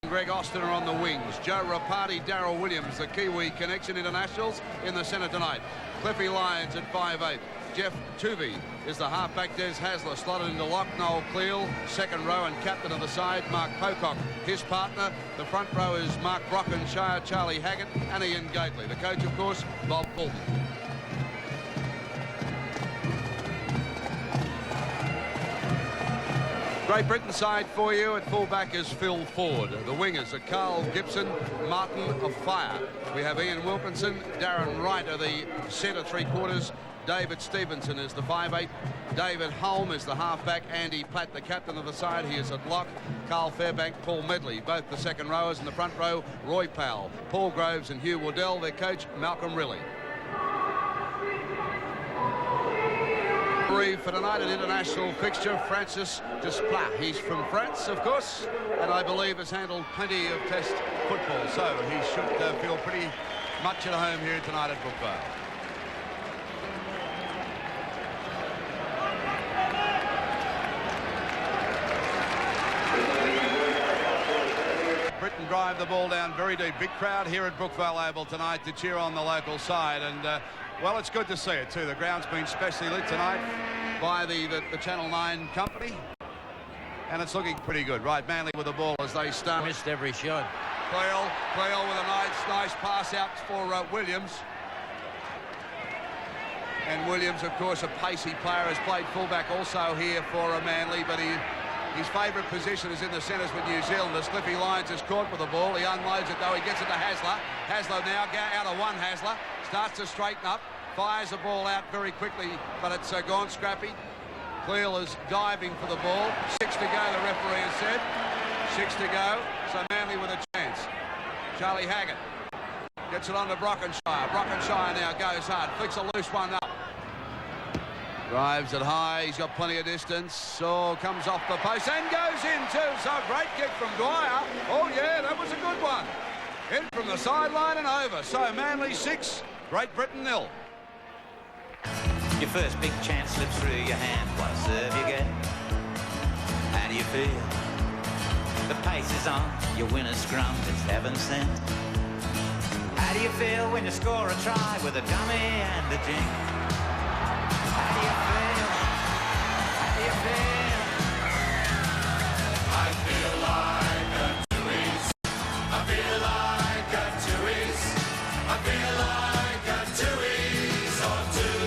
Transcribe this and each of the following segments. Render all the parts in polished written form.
Greg Austin are on the wings. Joe Rapati, Darryl Williams, the Kiwi Connection internationals in the centre tonight. Cliffy Lyons at 5'8". Jeff Tuvey is the halfback. Des Hasler slotted into lock. Noel Cleal, second row and captain of the side. Mark Pocock, his partner. The front row is Mark Brockenshire, Charlie Haggett and Ian Gately. The coach, of course, Bob Fulton. Great Britain side for you. At fullback is Phil Ford. The wingers are Carl Gibson, Martin of Fire. We have Ian Wilkinson, Darren Wright are the centre three-quarters. David Stevenson is the 5'8". David Holm is the halfback. Andy Platt, the captain of the side. He is at lock. Carl Fairbank, Paul Medley, both the second rowers. In the front row, Roy Powell, Paul Groves and Hugh Waddell. Their coach, Malcolm Riley. For tonight, an international fixture, Francis Desplat. He's from France, of course, and I believe has handled plenty of Test football, so he should feel pretty much at home here tonight at Brookvale. Britain drive the ball down very deep. Big crowd here at Brookvale Oval tonight to cheer on the local side, and well, it's good to see it too. The ground's been specially lit tonight by the Channel 9 company, and it's looking pretty good. Right, Manly with the ball as they start. Missed every shot. Cleal with a nice pass out for Williams. And Williams, of course, a pacey player, has played fullback also here for Manly, but his favourite position is in the centres with New Zealanders. Cliffy Lyons is caught with the ball. He unloads it, though. He gets it to Hasler. Hasler now out of one. Hasler starts to straighten up, fires the ball out very quickly, but it's gone scrappy. Cleal is diving for the ball. 6 to go, the referee has said. 6 to go, so Manly with a chance. Charlie Haggett gets it on to Brockenshire. Brockenshire now goes hard, flicks a loose one up. Drives it high, he's got plenty of distance. So comes off the post and goes in too. So great kick from Dwyer. Oh yeah, that was a good one. In from the sideline and over. So Manly 6, Great Britain 0. Your first big chance slips through your hand. What a serve you get. How do you feel? The pace is on, your winner's scrum, it's heaven sent. How do you feel when you score a try with a dummy and a jink? How do you feel? How do you feel? I feel like a two-ease. I feel like a two-ease. I feel like a two-ease or two.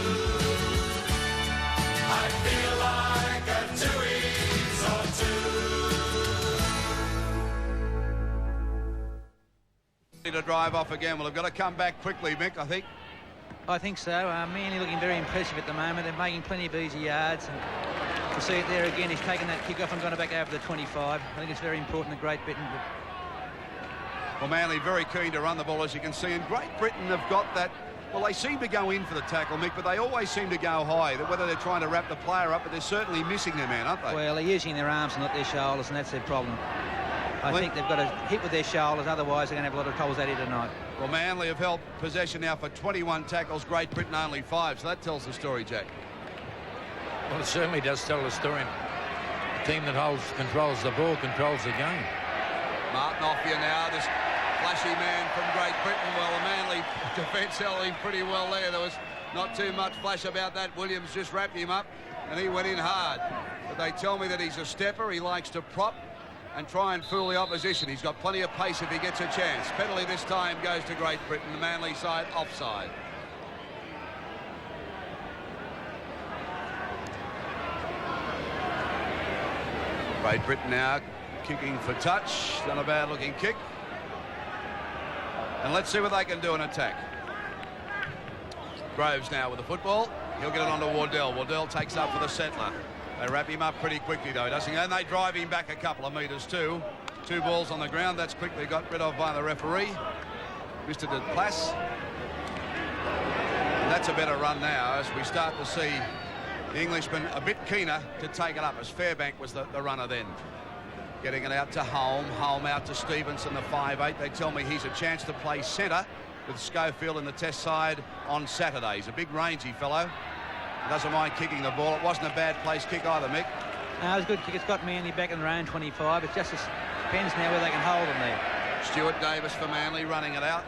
I feel like a two-ease or two. Need to drive off again. Well, they've got to come back quickly, Mick, I think. I think so. Manly looking very impressive at the moment. They're making plenty of easy yards. And to see it there again, he's taken that kick off and gone back over the 25. I think it's very important that Great Britain... Well, Manly very keen to run the ball, as you can see. And Great Britain have got that... Well, they seem to go in for the tackle, Mick, but they always seem to go high. Whether they're trying to wrap the player up, but they're certainly missing their man, aren't they? Well, they're using their arms and not their shoulders, and that's their problem. I think they've got to hit with their shoulders, otherwise they're going to have a lot of troubles at it tonight. Well, Manly have held possession now for 21 tackles, Great Britain only 5, so that tells the story, Jack. Well, it certainly does tell the story. The team that controls the ball controls the game. Martin off here now, this flashy man from Great Britain. Well, the Manly defence held him pretty well there. There was not too much flash about that. Williams just wrapped him up and he went in hard. But they tell me that he's a stepper. He likes to prop and try and fool the opposition. He's got plenty of pace if he gets a chance. Penalty this time goes to Great Britain. The Manly side offside. Great Britain now kicking for touch. Not a bad looking kick. And let's see what they can do in attack. Groves now with the football. He'll get it on to Waddell. Waddell takes up for the settler. They wrap him up pretty quickly, though, doesn't he? And they drive him back a couple of metres, too. 2 balls on the ground. That's quickly got rid of by the referee, Mr. De Plas. And that's a better run now as we start to see the Englishman a bit keener to take it up, as Fairbank was the runner then. Getting it out to Holm. Holm out to Stevenson, the 5'8". They tell me he's a chance to play centre with Schofield in the Test side on Saturday. He's a big rangy fellow. Doesn't mind kicking the ball. It wasn't a bad place kick either, Mick. No, it was a good kick. It's got Manly back in their own 25. It's just depends now where they can hold them there. Stuart Davis for Manly running it out.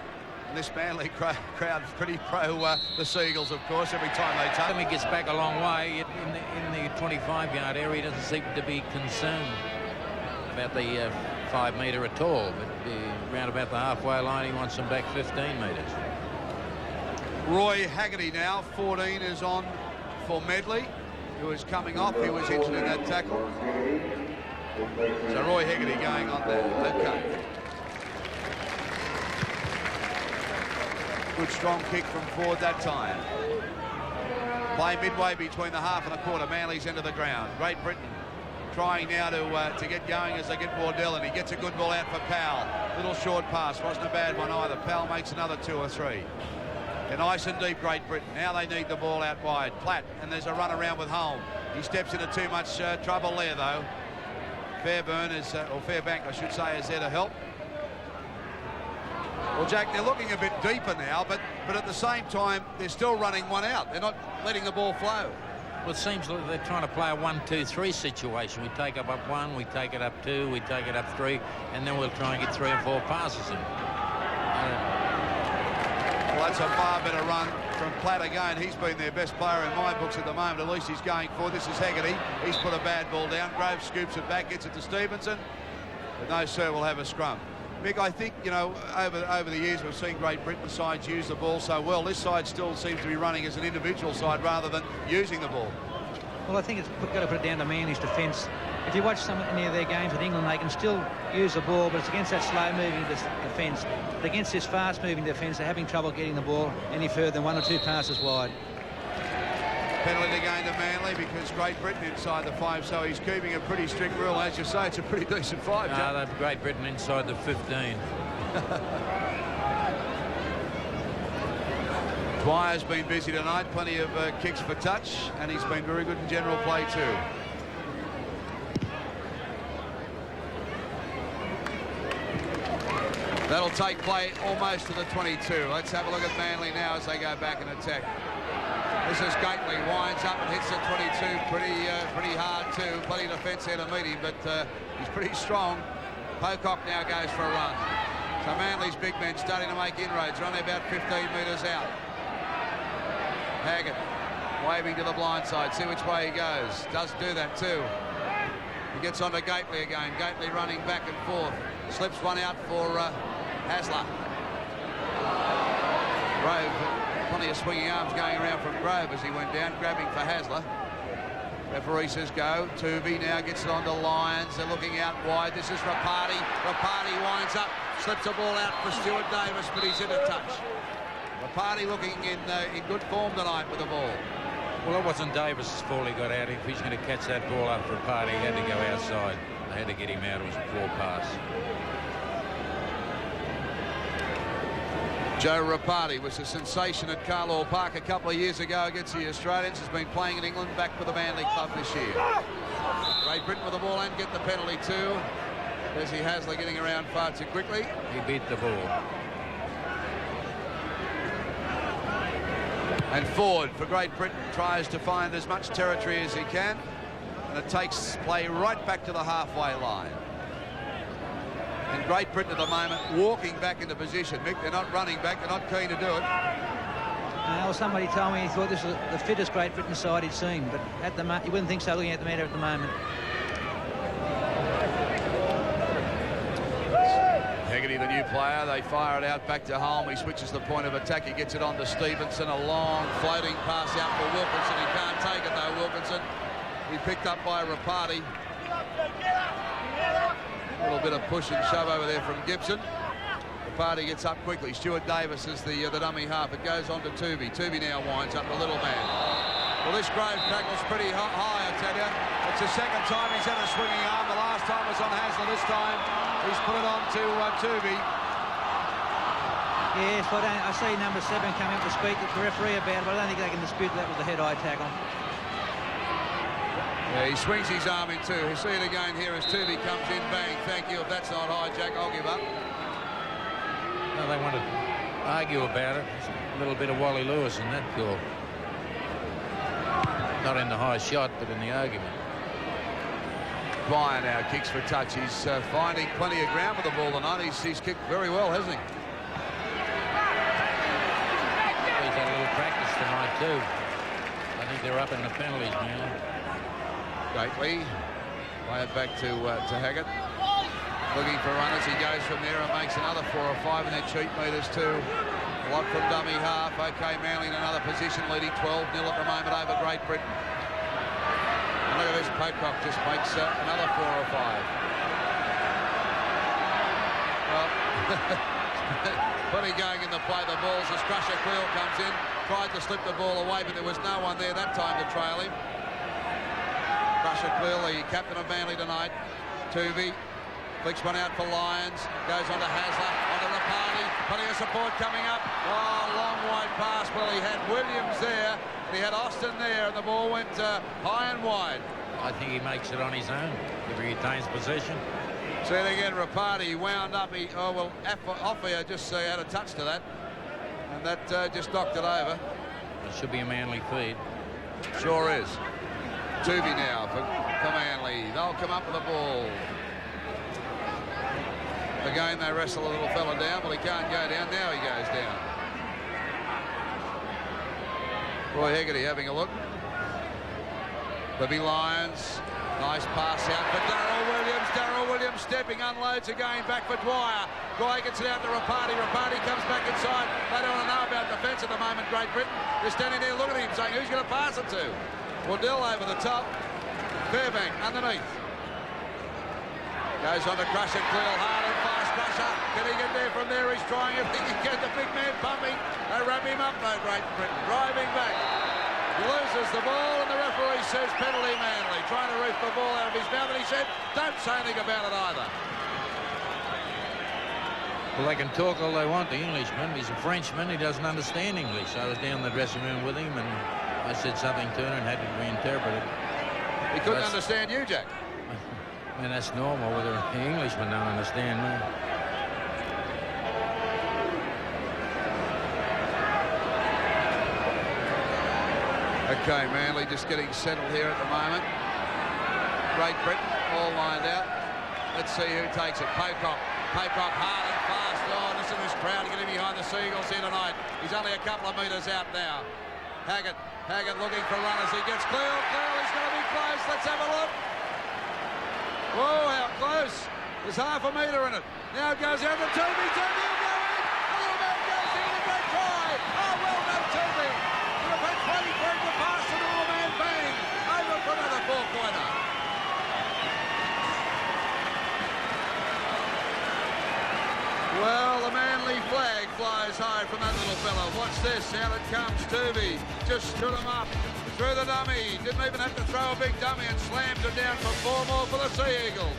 And this Manly crowd's pretty pro the Seagulls, of course, every time they touch. He gets back a long way in the 25-yard area. He doesn't seem to be concerned about the 5 metre at all, but round about the halfway line, he wants them back 15 metres. Roy Haggerty now, 14 is on for Medley, who is coming off. He was injured in that tackle. So Roy Haggerty going on there. Okay. Good strong kick from Ford that time. Play midway between the half and the quarter. Manly's into the ground. Great Britain trying now to get going as they get Wardell, and he gets a good ball out for Powell. Little short pass, wasn't a bad one either. Powell makes another 2 or 3. And nice and deep, Great Britain. Now they need the ball out wide. Platt, and there's a run around with Holm. He steps into too much trouble there, though. Fairbank, I should say, is there to help. Well, Jack, they're looking a bit deeper now, but at the same time, they're still running one out. They're not letting the ball flow. Well, it seems like they're trying to play a 1-2-3 situation. We take up 1, we take it up 2, we take it up 3, and then we'll try and get 3 or 4 passes in. Well, that's a far better run from Platt again. He's been their best player in my books at the moment. At least he's going forward. This is Haggerty. He's put a bad ball down. Groves scoops it back, gets it to Stevenson. But no, sir, we'll have a scrum. Mick, I think, you know, over the years we've seen Great Britain sides use the ball so well. This side still seems to be running as an individual side rather than using the ball. Well, I think it's got to put it down to Manly's defence. If you watch any of their games with England, they can still use the ball, but it's against that slow-moving defence. But against this fast-moving defence, they're having trouble getting the ball any further than 1 or 2 passes wide. Penalty again to Manly because Great Britain inside the 5, so he's keeping a pretty strict rule. As you say, it's a pretty decent 5. No, that's Great Britain inside the 15. Dwyer's been busy tonight, plenty of kicks for touch, and he's been very good in general play too. That'll take play almost to the 22. Let's have a look at Manly now as they go back and attack. This is Gately, winds up and hits the 22 pretty hard too. Plenty of defence there to meet him, but he's pretty strong. Pocock now goes for a run. So Manly's big men starting to make inroads. They're only about 15 metres out. Haggett waving to the blind side. See which way he goes. Does do that too. He gets onto Gately again. Gately running back and forth. Slips one out for Hasler. Grove, plenty of swinging arms going around from Grove as he went down, grabbing for Hasler. Referee says go. Tuvey now gets it onto Lyons. They're looking out wide. This is Rapati. Rapati winds up, slips the ball out for Stuart Davis, but he's into touch. Rapati looking in good form tonight with the ball. Well, it wasn't Davis' fault he got out. If he's going to catch that ball up for Rapati, he had to go outside. They had to get him out. It was a poor pass. Joe Rapati was a sensation at Carlisle Park a couple of years ago against the Australians. Has been playing in England, back with the Manly club this year. Great Britain with the ball and get the penalty too. Desi Hasler getting around far too quickly. He beat the ball. And Ford for Great Britain tries to find as much territory as he can, and it takes play right back to the halfway line. And Great Britain at the moment walking back into position. Mick, they're not running back, they're not keen to do it. Well, somebody told me he thought this was the fittest Great Britain side he'd seen, but at the you wouldn't think so looking at the matter at the moment. Haggerty, the new player, they fire it out back to Holm. He switches the point of attack. He gets it on to Stevenson. A long floating pass out for Wilkinson. He can't take it though, Wilkinson. He picked up by Rapati. A little bit of push and shove over there from Gibson. Rapati gets up quickly. Stuart Davis is the dummy half. It goes on to Tuvey. Tuvey now winds up the little man. Well, this Grove tackle's pretty high, I tell you. It's the second time he's had a swinging arm. The last time was on Hasler. This time he's put it on to Tuvey. Yes, well, I see number 7 coming up to speak to the referee about it, but I don't think they can dispute that was the head-eye tackle. Yeah, he swings his arm in too. You see it again here as Tuvey comes in. Bang, thank you. If that's not high, Jack, I'll give up. No, they want to argue about it. There's a little bit of Wally Lewis in that call. Not in the high shot, but in the argument. Dwyer now kicks for touch. He's finding plenty of ground with the ball tonight. He's kicked very well, hasn't he? He's had a little practice tonight too. I think they're up in the penalties now. Gately. Play it back to Haggett. Looking for runners. He goes from there and makes another 4 or 5 in their cheat meters too. A lot from dummy half. OK, Manly in another position, leading 12-0 at the moment over Great Britain. And look at this, Pocock just makes another 4 or 5. Well, plenty going in the play. The balls as Crusher Cleal comes in, tried to slip the ball away, but there was no one there that time to trail him. Crusher Cleal, the captain of Manly tonight. Tuvey flicks one out for Lyons, goes on to Hasler, onto Rapati, plenty of support coming up. Oh, long wide pass. Well, he had Williams there, and he had Austin there, and the ball went high and wide. I think he makes it on his own if he retains possession. See it again, Rapati wound up. Offia just had a touch to that, and that just knocked it over. It should be a Manly feed. Sure is. Tuvey now for Manly. They'll come up with the ball. Again, they wrestle a little fella down. Well, he can't go down. Now he goes down. Roy Hegarty having a look. Libby Lyons. Nice pass out for Darryl Williams. Darryl Williams stepping, unloads again, back for Dwyer. Dwyer gets it out to Rapati. Rapati comes back inside. They don't want to know about defence at the moment, Great Britain. They're standing there looking at him saying, who's going to pass it to? Waddell over the top. Fairbank underneath. Goes on to Crusher, Cleal, hard and fast. Crusher, can he get there from there? He's trying everything he can. The big man pumping. They wrap him up, though, Great Britain. Driving back. He loses the ball, and the referee says penalty Manly. Trying to reef the ball out of his mouth, and he said, don't say anything about it either. Well, they can talk all they want, the Englishman. He's a Frenchman. He doesn't understand English. I was down in the dressing room with him, and I said something to him and had to be interpreted. He couldn't understand you, Jack. I mean, that's normal. Whether the Englishmen don't understand me. Okay, Manly just getting settled here at the moment. Great Britain all lined out. Let's see who takes it. Pocock. Pocock hard and fast. Oh, listen to this crowd getting behind the Seagulls here tonight. He's only a couple of metres out now. Haggett looking for runners. He gets Cleal. He's going to be close. Let's have a look. Whoa, how close. There's half a metre in it. Now it goes out to Tuvey. Tuvey will go in. The little man goes in. A great try. Oh, well done, Tuvey. Would have been waiting for him to pass the little man. Bang. Over for another 4-pointer. Well, the Manly flag flies high from that little fella. Watch this. Out it comes. Tuvey just stood him up. Through the dummy, didn't even have to throw a big dummy and slammed it down for 4 more for the Sea Eagles.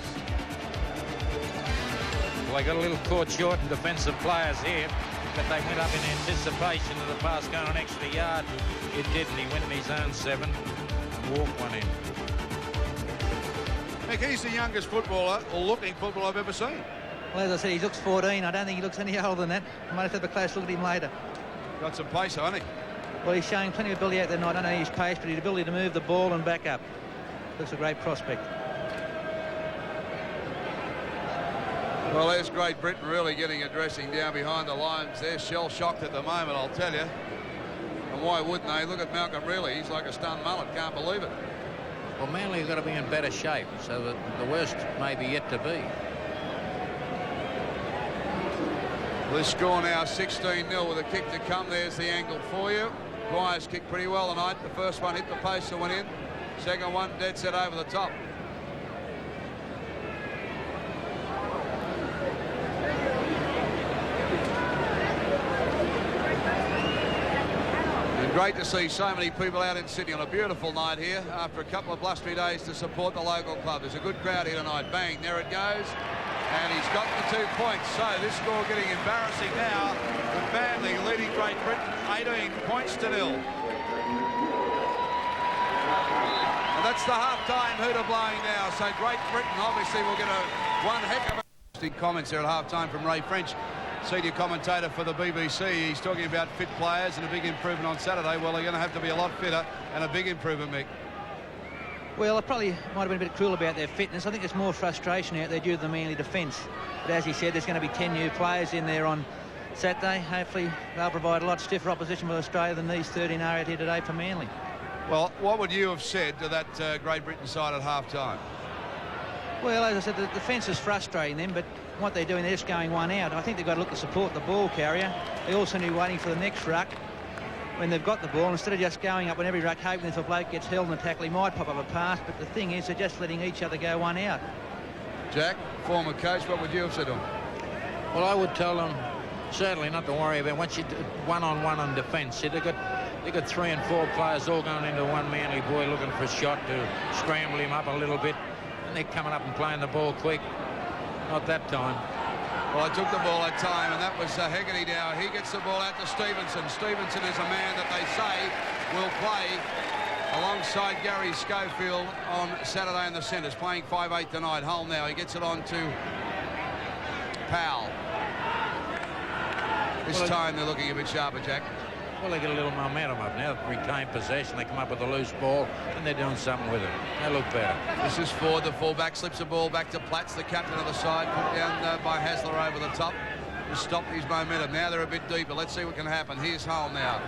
Well, they got a little caught short in defensive players here, but they went up in anticipation of the pass going an extra yard. It didn't. He went in his own 7 and walked one in. Mick, he's the youngest footballer, or looking footballer I've ever seen. Well, as I said, he looks 14. I don't think he looks any older than that. I might have to have a close look at him later. Got some pace, hasn't he? Well, he's showing plenty of ability out there tonight. I don't know his pace, but his ability to move the ball and back up. Looks a great prospect. Well, there's Great Britain really getting a dressing down behind the lines. They're shell-shocked at the moment, I'll tell you. And why wouldn't they? Look at Malcolm Riley. He's like a stunned mullet. Can't believe it. Well, Manly have got to be in better shape, so that the worst may be yet to be. The score now 16-0 with a kick to come. There's the angle for you. Dwyer's kicked pretty well tonight. The first one hit the post and went in. Second one dead set over the top. And great to see so many people out in Sydney on a beautiful night here after a couple of blustery days to support the local club. There's a good crowd here tonight. Bang, there it goes. And he's got the 2 points. So this score getting embarrassing now with Manly leading Great Britain 18 points to 0. And that's the half-time hooter blowing now. So Great Britain obviously will get one heck of a... Interesting comments there at half-time from Ray French, senior commentator for the BBC. He's talking about fit players and a big improvement on Saturday. Well, they're going to have to be a lot fitter and a big improvement, Mick. Well, I probably might have been a bit cruel about their fitness. I think there's more frustration out there due to the Manly defence. But as he said, there's going to be 10 new players in there on Saturday. Hopefully they'll provide a lot stiffer opposition for Australia than these 13 are out here today for Manly. Well, what would you have said to that Great Britain side at half-time? Well, as I said, the defence is frustrating them, but what they're doing, they're just going one out. I think they've got to look to support the ball carrier. They also need waiting for the next ruck when they've got the ball, instead of just going up on every ruck, hoping if a bloke gets held in the tackle, he might pop up a pass. But the thing is, they're just letting each other go one out. Jack, former coach, what would you have said to him? Well, I would tell them certainly not to worry about once you one-on-one on defence. See, they've got 3 and 4 players all going into one Manly boy looking for a shot to scramble him up a little bit. And they're coming up and playing the ball quick. Not that time. Well, I took the ball at time, and that was Hegarty now. He gets the ball out to Stevenson. Stevenson is a man that they say will play alongside Gary Schofield on Saturday in the centres, playing 5/8 tonight. Hull now. He gets it on to Powell. This time they're looking a bit sharper, Jack. Well, they get a little momentum up now. Retain possession. They come up with a loose ball, and they're doing something with it. They look better. This is Ford, the fullback, slips the ball back to Platts, the captain of the side, put down by Hasler over the top to stop his momentum. Now they're a bit deeper. Let's see what can happen. Here's Hull now.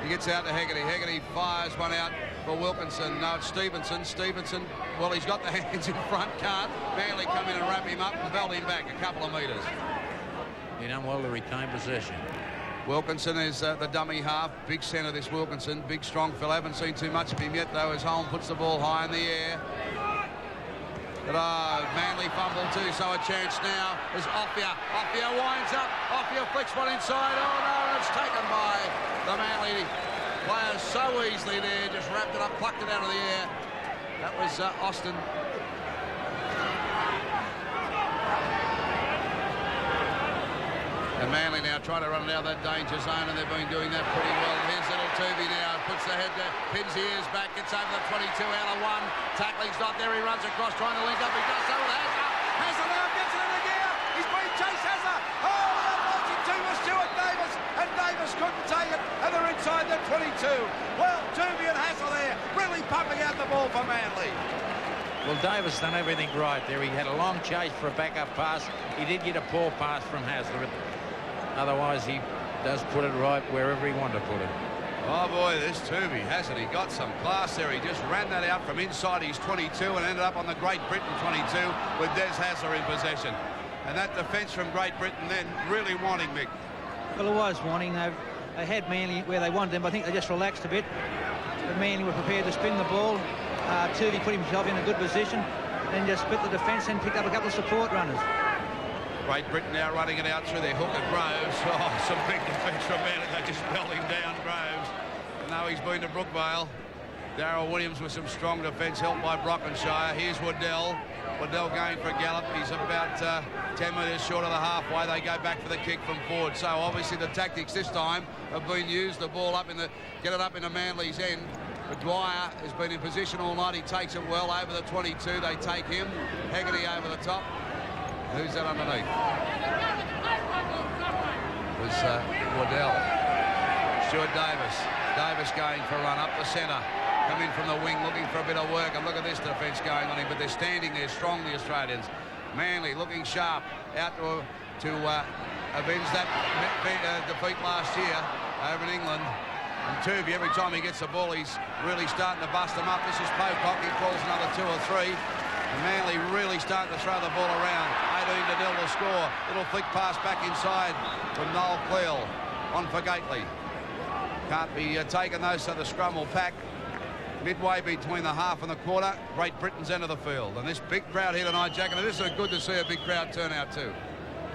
He gets out to Hegarty. Hegarty fires one out for Wilkinson. No, it's Stevenson. Stevenson, well, he's got the hands in front, can't. Manly come in and wrap him up and belt him back a couple of metres. He done well to retain possession. Wilkinson is the dummy half. Big centre, this Wilkinson. Big, strong fellow. Haven't seen too much of him yet, though, as Holm puts the ball high in the air. But, Manly fumble too, so a chance now is Offia. Offia winds up. Offia flicks one inside. Oh, no, it's taken by the Manly players so easily there. Just wrapped it up, plucked it out of the air. That was Austin. And Manly now trying to run it out of that danger zone, and they've been doing that pretty well. Here's little Tooby now, puts the head there, pins the ears back, gets over the 22 out of 1. Tackling's not there, he runs across, trying to link up, he does so with Hasler. Hasler now gets it in the gear, he's been chased, Hasler. Oh, that launching two was Stuart Davis, and Davis couldn't take it, and they're inside the 22. Well, Tooby and Hasler there, really pumping out the ball for Manly. Well, Davis done everything right there. He had a long chase for a backup pass. He did get a poor pass from Hasler. Otherwise, he does put it right wherever he wanted to put it. Oh, boy, this Tooby, hasn't he? Got some class there. He just ran that out from inside his 22 and ended up on the Great Britain 22 with Des Hasler in possession. And that defence from Great Britain then really wanting, Mick. Well, it was wanting. They had Manly where they wanted them, but I think they just relaxed a bit. But Manly were prepared to spin the ball. Tooby put himself in a good position, then just split the defence and picked up a couple of support runners. Great Britain now running it out through their hooker, Groves. Oh, some big defence from Manly. They just belt him down, Groves. And now he's been to Brookvale. Darryl Williams with some strong defence helped by Brockenshire. Here's Waddell. Waddell going for a gallop. He's about 10 metres short of the halfway. They go back for the kick from Ford. So obviously the tactics this time have been used. The ball up in the, get it up into Manly's end. But Dwyer has been in position all night. He takes it well over the 22. They take him. Hegarty over the top. Who's that underneath? It was Waddell. Stuart Davis. Davis going for a run up the centre. Come in from the wing looking for a bit of work. And look at this defence going on him. But they're standing there strong, the Australians. Manly looking sharp. Out to avenge that defeat last year over in England. And Tooby, every time he gets the ball, he's really starting to bust them up. This is Pocock. He calls another 2 or 3. And Manly really starting to throw the ball around. 18-0 to score. Little flick pass back inside from Noel Cleal on for Gately. Can't be taken though, so the scrum will pack. Midway between the half and the quarter, Great Britain's end of the field. And this big crowd here tonight, Jack, and it is good to see a big crowd turn out too.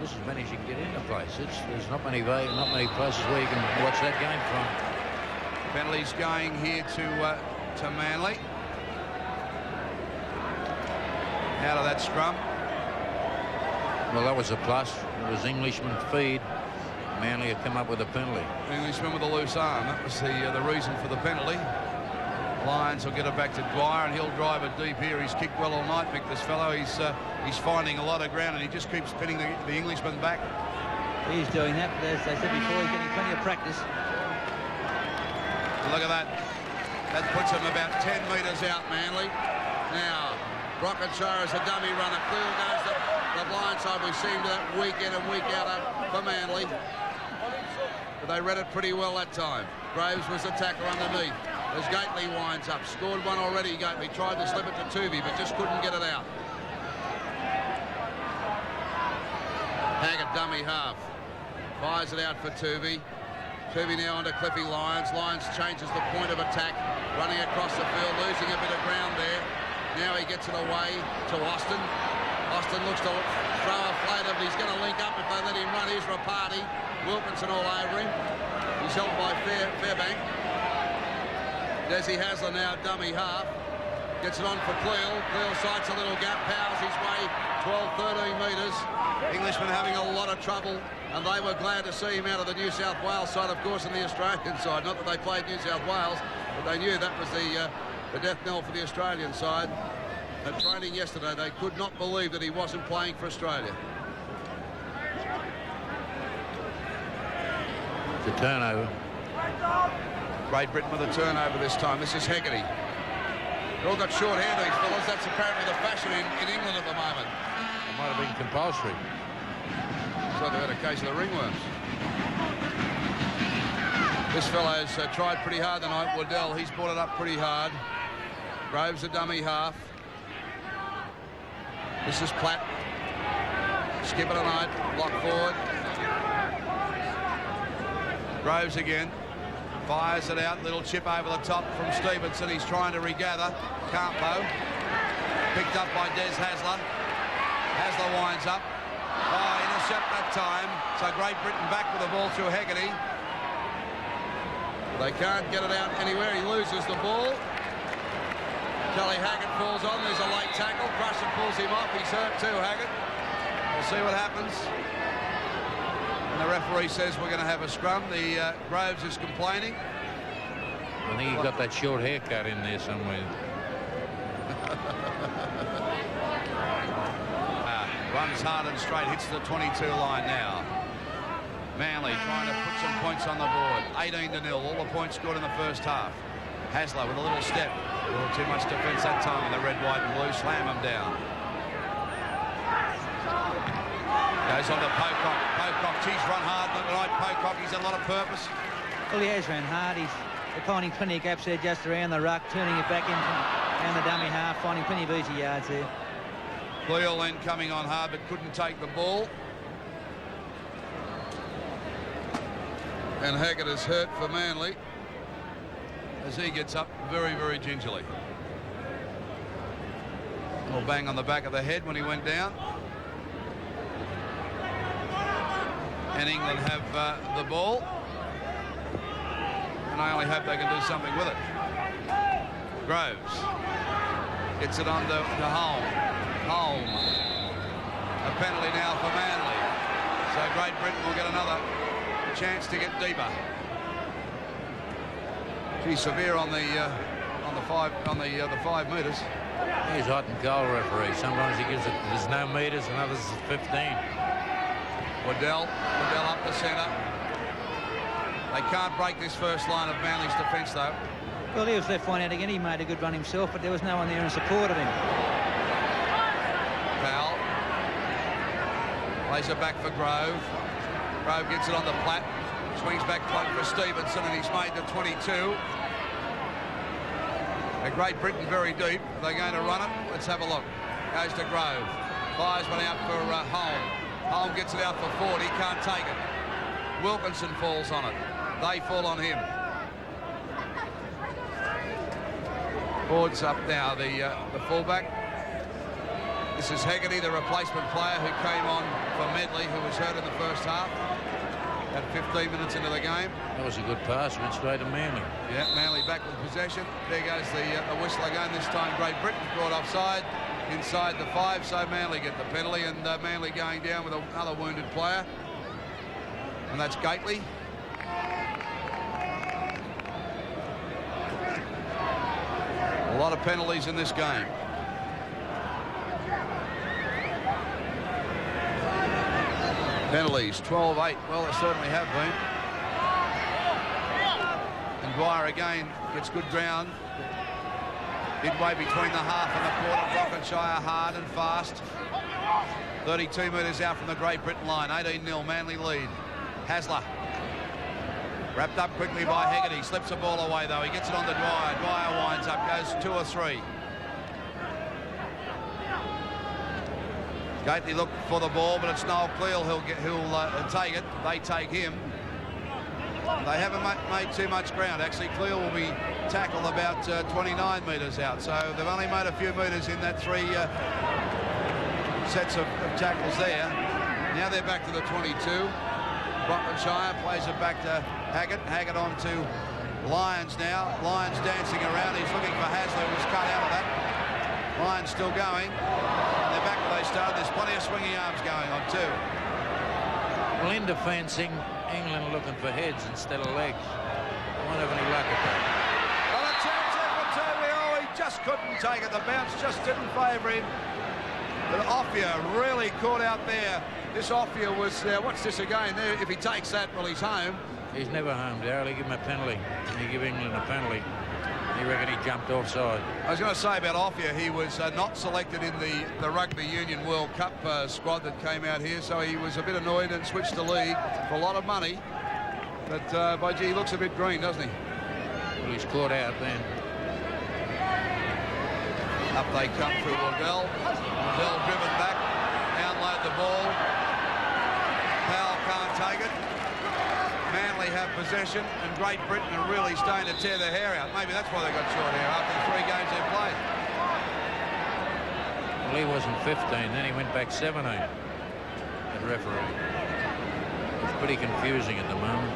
This is many you can get into places. There's not many places where you can watch that game from. Penalties going here to Manly. Out of that scrum. Well, that was a plus. It was Englishman feed. Manly had come up with a penalty. Englishman with a loose arm. That was the reason for the penalty. Lions will get it back to Dwyer, and he'll drive it deep here. He's kicked well all night, Mick, this fellow. He's finding a lot of ground, and he just keeps pinning the Englishman back. He's doing that, but as I said before, he's getting plenty of practice. Look at that. That puts him about 10 metres out, Manly. Now, Brockenshire is a dummy runner. Clear goes the blind side. We've seen that week in and week out for Manly. But they read it pretty well that time. Graves was the tackler underneath. As Gately winds up. Scored one already, Gately. Tried to slip it to Tuvey, but just couldn't get it out. Haggart, dummy half. Fires it out for Tuvey. Tuvey now onto Cliffy Lyons. Lyons changes the point of attack. Running across the field, losing a bit of ground there. Now he gets it away to Austin. Austin looks to throw a flat of. He's going to link up if they let him run. Here's Rapati. Wilkinson all over him. He's held by Fairbank. Desi Hasler now dummy half. Gets it on for Cleal. Cleal sights a little gap. Powers his way 12, 13 metres. Englishmen having a lot of trouble, and they were glad to see him out of the New South Wales side, of course, and the Australian side. Not that they played New South Wales, but they knew that was the death knell for the Australian side. At training yesterday, they could not believe that he wasn't playing for Australia. The turnover. Great Britain with a turnover this time. This is Hegarty. They've all got short hair, these fellas. That's apparently the fashion in England at the moment. It might have been compulsory. So they've had a case of the ringworms. This fellow's tried pretty hard tonight. Waddell, he's brought it up pretty hard. Groves a dummy half. This is Platt. Skip it tonight. Block forward. Groves again. Fires it out. Little chip over the top from Stevenson. He's trying to regather. Campo. Picked up by Des Hasler. Hasler winds up. Oh, intercept that time. So Great Britain back with the ball through Hegarty. They can't get it out anywhere. He loses the ball. Kelly Haggart falls on. There's a late tackle. Crusher pulls him off. He's hurt too, Haggart. We'll see what happens. And the referee says we're going to have a scrum. The Groves is complaining. I think he got that short haircut in there somewhere. Runs hard and straight, hits the 22 line now. Manly trying to put some points on the board. 18-0, all the points scored in the first half. Hasler with a little step. A little too much defence that time in the red, white and blue. Slam him down. Goes on to Pocock. Pocock, geez, run hard tonight. Pocock, he's had a lot of purpose. Well, he has ran hard. He's finding plenty of gaps there just around the ruck, turning it back in down the dummy half, finding plenty of easy yards there. Cleal then coming on hard but couldn't take the ball. And Haggart is hurt for Manly as he gets up very, very gingerly. A little bang on the back of the head when he went down. And England have the ball. And I only hope they can do something with it. Groves gets it on to Holm. Holm. A penalty now for Manly. So Great Britain will get another chance to get deeper. Gee, severe on the 5 metres. He's hot and cold, referee. Sometimes he gives it, there's no metres, and others is 15. Waddell up the centre. They can't break this first line of Manly's defence, though. Well, he was left one out again. He made a good run himself, but there was no one there in support of him. Powell plays it back for Grove. Grove gets it on the Platt. Swings back for Stevenson, and he's made the 22. A Great Britain very deep. Are they going to run it? Let's have a look. Goes to Grove. Fires one out for Holm. Holm gets it out for 40. Can't take it. Wilkinson falls on it. They fall on him. Board's up now, the fullback. This is Hegarty, the replacement player who came on for Medley, who was hurt in the first half. At 15 minutes into the game. That was a good pass. Went straight to Manly. Yeah, Manly back with possession. There goes the whistle again. This time Great Britain brought offside inside the 5, so Manly get the penalty, and Manly going down with another wounded player. And that's Gately. A lot of penalties in this game. Penalties, 12-8. Well, they certainly have been. And Dwyer again gets good ground. Midway between the half and the quarter, Brockenshire hard and fast. 32 metres out from the Great Britain line. 18-0 Manly lead. Hasler wrapped up quickly by Hegarty. Slips the ball away though. He gets it on to Dwyer. Dwyer winds up, goes 2 or 3. Gately looked for the ball, but it's Noel Cleal who'll take it. They take him. They haven't made too much ground. Actually, Cleal will be tackled about 29 metres out. So they've only made a few metres in that 3 sets of tackles there. Now they're back to the 22. Brockenshire plays it back to Haggett. Haggett on to Lyons now. Lyons dancing around. He's looking for Hasler, who was cut out of that. Lyons still going. And they're back where they started. There's plenty of swinging arms going on too. Well, in defensing, England looking for heads instead of legs. Won't have any luck at that. Well, a chance there for Toby. Oh, he just couldn't take it. The bounce just didn't favour him. But Offia really caught out there. This Offia was, what's this again? There, if he takes that, well, he's home. He's never home, Darryl. He give him a penalty. He give England a penalty. He reckon he jumped offside. I was going to say about Offia, he was not selected in the Rugby Union World Cup squad that came out here, so he was a bit annoyed and switched the league for a lot of money. But, by gee, he looks a bit green, doesn't he? Well, he's caught out then. Up they come through Waddell. Waddell driven back. Download the ball. Powell can't take it. Manly have possession, and Great Britain are really starting to tear their hair out. Maybe that's why they got short hair after the 3 games they've played. Well, he wasn't 15, then he went back 17 at referee. It's pretty confusing at the moment.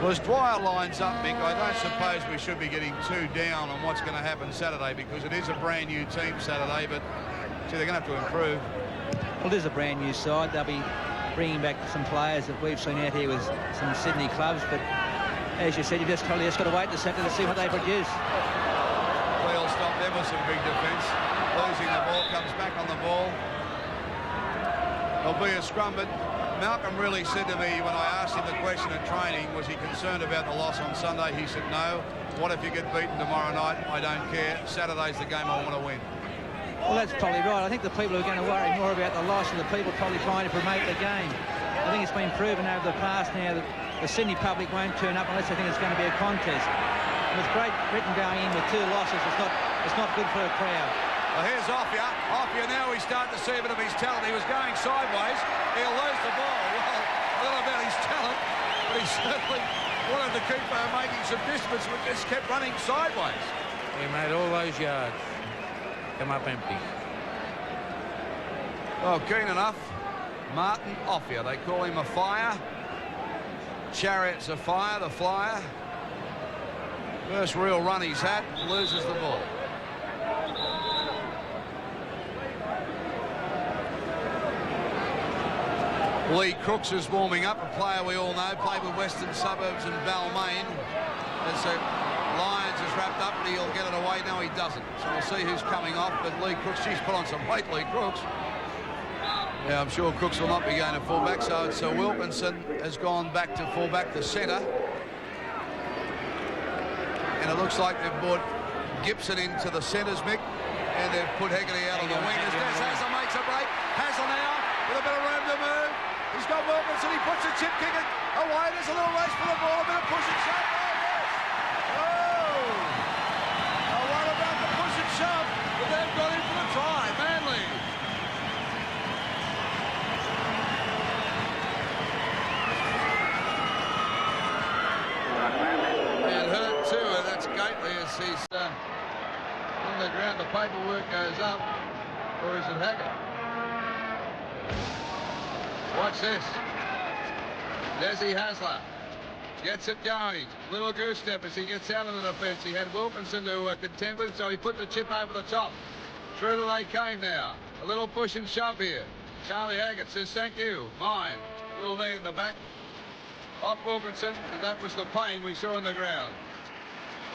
Well, as Dwyer lines up, Mick, I don't suppose we should be getting too down on what's going to happen Saturday, because it is a brand new team Saturday, but gee, they're going to have to improve. Well, it is a brand new side. They'll be bringing back some players that we've seen out here with some Sydney clubs, but as you said, you've just got to wait the Saturday to see what they produce. Cleal stopped ever some big defence. Losing the ball, comes back on the ball. There'll be a scrum, but Malcolm really said to me when I asked him the question in training, was he concerned about the loss on Sunday? He said, no. What if you get beaten tomorrow night? I don't care. Saturday's the game I want to win. Well, that's probably right. I think the people who are going to worry more about the loss are the people probably trying to promote the game. I think it's been proven over the past now that the Sydney public won't turn up unless they think it's going to be a contest. And with Great Britain going in with 2 losses, it's not good for a crowd. Well, here's Offia. Offia now he's starting to see a bit of his talent. He was going sideways. He'll lose the ball. Well, I don't know about his talent, but he certainly wanted to keep making some distance, but just kept running sideways. He made all those yards. Come up empty. Well, keen enough. Martin Offia. They call him a fire. Chariot's a fire, the flyer. First real run he's had, loses the ball. Lee Crooks is warming up, a player we all know, played with Western Suburbs and Balmain. As the Lyons is wrapped up, but he'll get it away. No, he doesn't. So we'll see who's coming off, but Lee Crooks, she's put on some weight, Lee Crooks. Yeah, I'm sure Crooks will not be going to fullback, so it's Wilkinson has gone back to fullback, the centre. And it looks like they've brought Gibson into the centres, Mick, and they've put Hegarty out on the wing. As Des Hasler makes a break. Hasler now with a bit of room to move. He's got Wilkinson, he puts a chip kick it away. There's a little race for the ball, a bit of push and shove. Oh, what about the push and shove? But they've got him for the try, Manly. And hurt too, and that's Gately as he's on the ground. The paperwork goes up, or is it Haggett? Watch this. Desi Hasler gets it going. Little goose step as he gets out of the defence. He had Wilkinson to contend with, so he put the chip over the top. Through they came now. A little push and shove here. Charlie Haggett says, thank you. Mine. Little knee in the back. Off Wilkinson, and that was the pain we saw on the ground.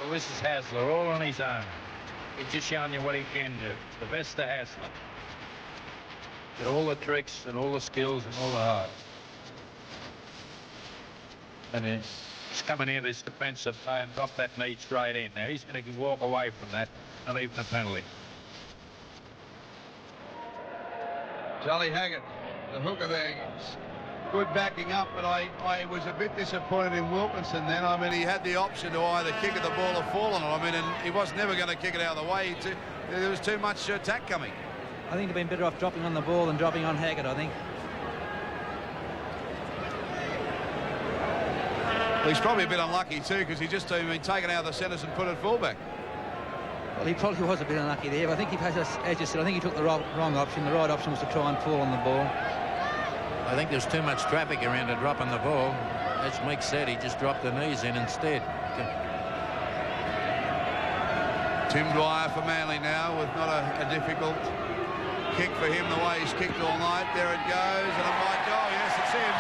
Well, this is Hasler, all on his own. He's just showing you what he can do. The best of Hasler. Get all the tricks and all the skills and all the heart. And he's coming in this defensive play and drop that knee straight in. Now he's going to walk away from that and leave the penalty. Charlie Haggett, the hooker there, good backing up, but I was a bit disappointed in Wilkinson then. I mean, he had the option to either kick at the ball or fall on it. I mean, and he was never going to kick it out of the way. There was too much attack coming. I think they've been better off dropping on the ball than dropping on Haggett, I think. Well, he's probably a bit unlucky too, because he just been taken out of the centres and put it fullback. Well, he probably was a bit unlucky there, but I think he has, as you said, I think he took the wrong option. The right option was to try and fall on the ball. I think there's too much traffic around to drop on the ball. As Mick said, he just dropped the knees in instead. Tim Dwyer for Manly now, with not a difficult kick for him the way he's kicked all night. There it goes, and it might go. Yes, it's in.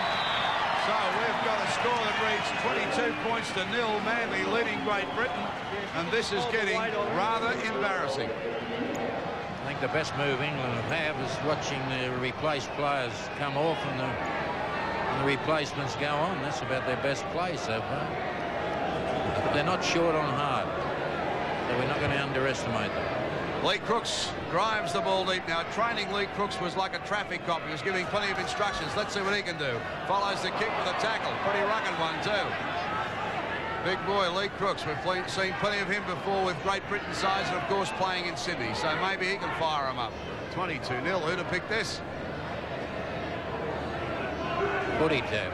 So we've got a score that reads 22 points to 0. Manly leading Great Britain, and this is getting rather embarrassing. I think the best move England have is watching the replaced players come off and the replacements go on. That's about their best play so far. But they're not short on heart, so we're not going to underestimate them. Lee Crooks drives the ball deep now. Training Lee Crooks was like a traffic cop. He was giving plenty of instructions. Let's see what he can do. Follows the kick with a tackle. Pretty rugged one too. Big boy Lee Crooks. We've seen plenty of him before with Great Britain sides and of course playing in Sydney. So maybe he can fire him up. 22-0. Who'd have picked this? Footy tap.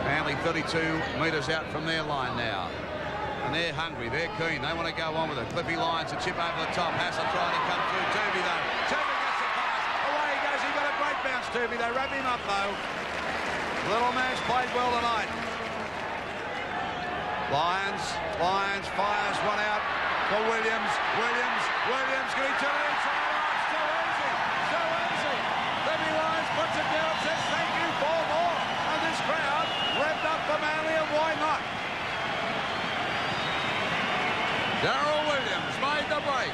Manly 32 metres out from their line now. And they're hungry, they're keen, they want to go on with it. Cliffy Lyons, a chip over the top. Hassel trying to come through. Turvey though. Turvey gets the pass. Away he goes. He got a great bounce, Turvey. They wrap him up though. Little man's played well tonight. Lyons fires one out for Williams. Williams, can he turn it inside? Oh, it's too easy. Cliffy Lyons puts it down, says thank you, 4 more. And this crowd revved up for Manly, and why not? Darryl Williams made the break.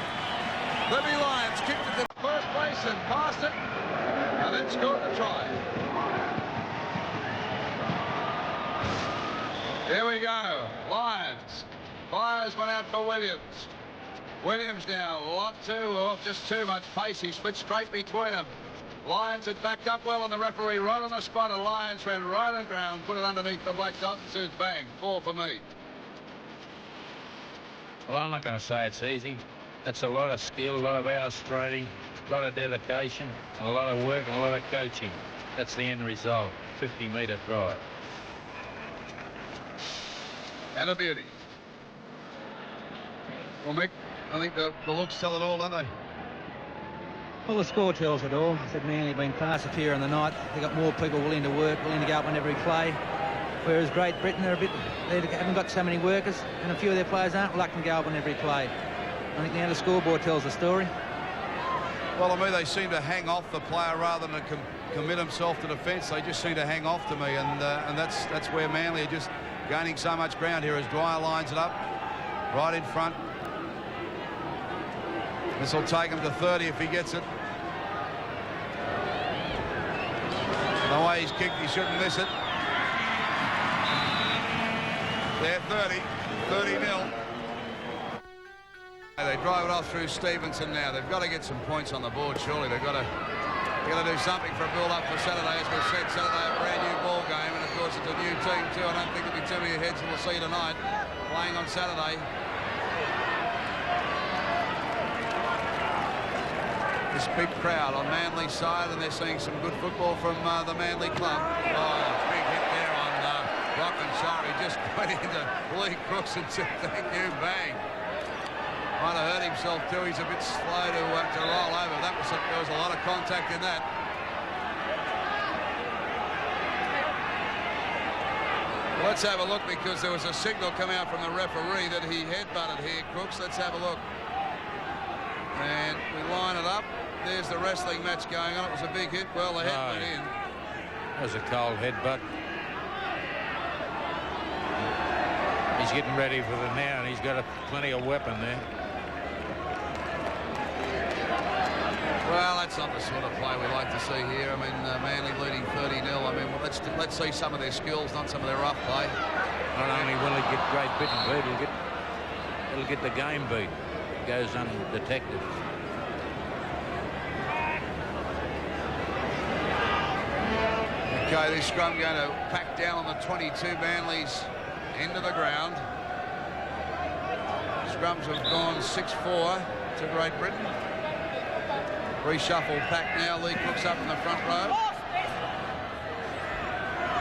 Cliffy Lyons kicked it to first place and passed it, and then scored the try. Here we go. Lyons fires one out for Williams. Williams now, lot two, just too much pace. He split straight between them. Lyons had backed up well on the referee, right on the spot, and Lyons ran right on the ground, put it underneath the black dot, and says bang, 4 for me. Well, I'm not going to say it's easy. That's a lot of skill, a lot of hours training, a lot of dedication, a lot of work, and a lot of coaching. That's the end result, 50-metre drive. And a beauty. Well, Mick, I think the looks tell it all, don't they? Well, the score tells it all. I said Manly been far superior in the night. They've got more people willing to work, willing to go up on every play. Whereas Great Britain, they haven't got so many workers, and a few of their players aren't reluctant to go up on every play. I think now the scoreboard tells the story. Well, to me, they seem to hang off the player rather than commit himself to defence. They just seem to hang off to me, and that's where Manly are just gaining so much ground here as Dwyer lines it up right in front. This will take him to 30 if he gets it. The way he's kicked, he shouldn't miss it. They're 30-0. They drive it off through Stevenson now. They've got to get some points on the board, surely. They've got to do something for a build-up for Saturday. As we've said, Saturday, a brand-new ball game, and of course it's a new team too. I don't think there'll be too many heads we'll see tonight playing on Saturday. This big crowd on Manly's side, and they're seeing some good football from the Manly club. Oh, big hit there on Lachlan Shah. He just went into Lee Crooks and said thank you, bang. Might have hurt himself too. He's a bit slow to roll over. There was a lot of contact in that. Let's have a look, because there was a signal come out from the referee that he headbutted here, Crooks. Let's have a look. And we line it up. There's the wrestling match going on. It was a big hit. Well, the head went in. That was a cold headbutt. He's getting ready for the now, and he's got plenty of weapon there. Well, that's not the sort of play we like to see here. I mean, Manly leading 30-0. I mean, well, let's see some of their skills, not some of their rough play. Not only will it get Great Britain beat, it'll get the game beat. It goes undetected. Okay, this scrum going to pack down on the 22 Manly's end of the ground. Scrums have gone 6-4 to Great Britain. Reshuffle pack now. Lee Crooks up in the front row.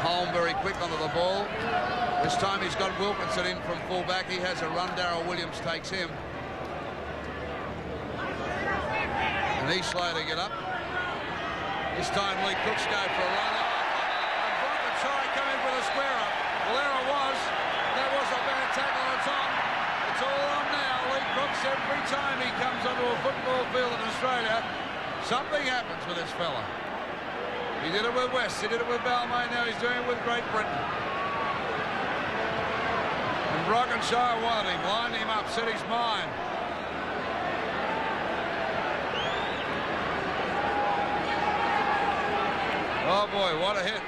Holm very quick onto the ball. This time he's got Wilkinson in from fullback. He has a run. Darryl Williams takes him. And he's slow to get up. This time Lee Crooks go for a run. And Brockenside come in with a square up. Well, there it was. That was a bad tackle. It's on. It's all on now. Lee Crooks, every time he comes onto a football field in Australia, something happens with this fella. He did it with West. He did it with Balmain. Now he's doing it with Great Britain. And Brockenside wanted him, lined him up, set his mind. Oh boy, what a hit.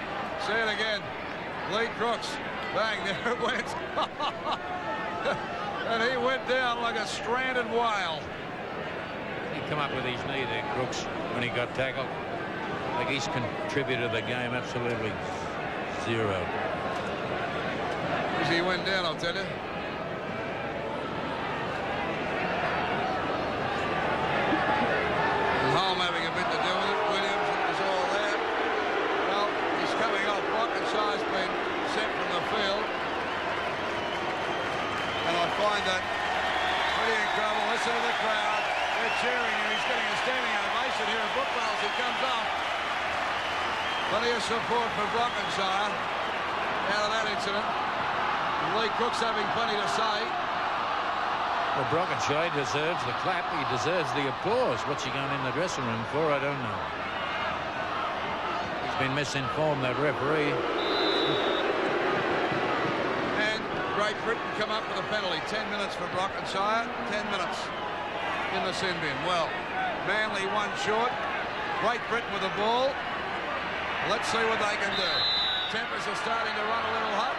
See it again. Lee Crooks. Bang, there it went. And he went down like a stranded whale. He come up with his knee there, Crooks, when he got tackled. Like he's contributed to the game absolutely zero. As he went down, I'll tell you. And Holm having a bit to do with it. Williams, it was all there. Well, he's coming off. Brockenside's been sent from the field. And I find that pretty incredible. Listen to the crowd. They're cheering him. He's getting a standing ovation here at Brookvale as he comes off. Plenty of support for Brockenside out of that incident. And Lee Crooks having plenty to say. Well, Brockenside deserves the clap. He deserves the applause. What's he going in the dressing room for? I don't know. He's been misinformed, that referee. And Great Britain come up with a penalty. 10 minutes for Brockenside. 10 minutes in the sin bin. Well, Manly one short. Great Britain with the ball. Let's see what they can do. Tempers are starting to run a little hot.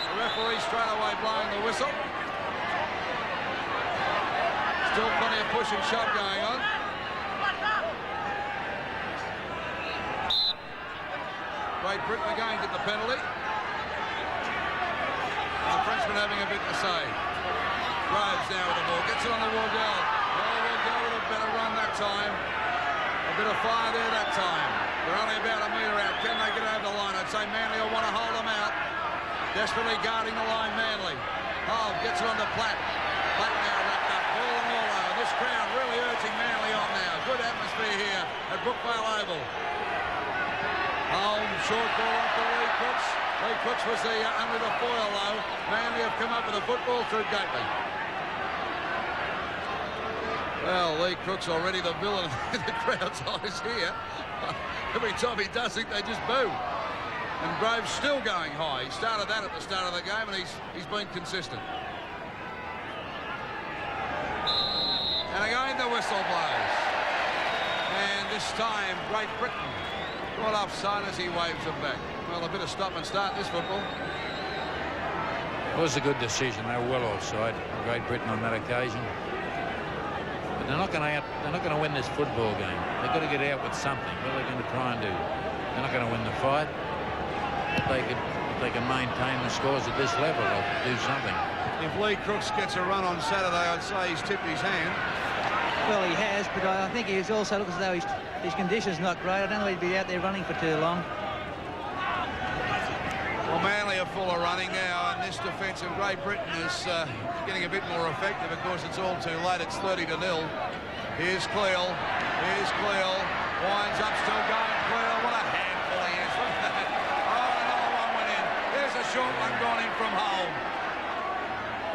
The referee straight away blowing the whistle. Still plenty of push and shove going on. Great Britain again get the penalty. And the Frenchman having a bit to say. Groves now with the ball. Gets it on the Wardell. Well, Wardell with a better run that time. A bit of fire there that time. They're only about a metre out. Can they get over the line? I'd say Manly will want to hold them out. Desperately guarding the line, Manly. Holm gets it on to Platt. Platt now wrapped up. Ball and all over. This crowd really urging Manly on now. Good atmosphere here at Brookvale Oval. Holm, short ball off to Lee Crooks. Lee Crooks was under the foil though. Manly have come up with a football through Gately. Well, Lee Crooks already the villain in the crowd's eyes here. Every time he does it, they just boo. And Groves still going high. He started that at the start of the game, and he's been consistent. And again, the whistle blows. And this time, Great Britain got offside as he waves them back. Well, a bit of stop and start this football. It was a good decision. They were well offside, Great Britain, on that occasion. But they're not going to win this football game. They've got to get out with something. What are they going to try and do? They're not going to win the fight. If they can maintain the scores at this level, they'll do something. If Lee Crooks gets a run on Saturday, I'd say he's tipped his hand. Well, he has, but I think he's also looks as though his condition's not great. I don't know he'd be out there running for too long. Well, Manly are full of running now, and this defence of Great Britain is getting a bit more effective. Of course, it's all too late. It's 30-0. Here's Cleal. Here's Cleal. Winds up, still going. Cleal, what a handful he is. Look at that. Oh, another one went in. Here's a short one gone in from Holm.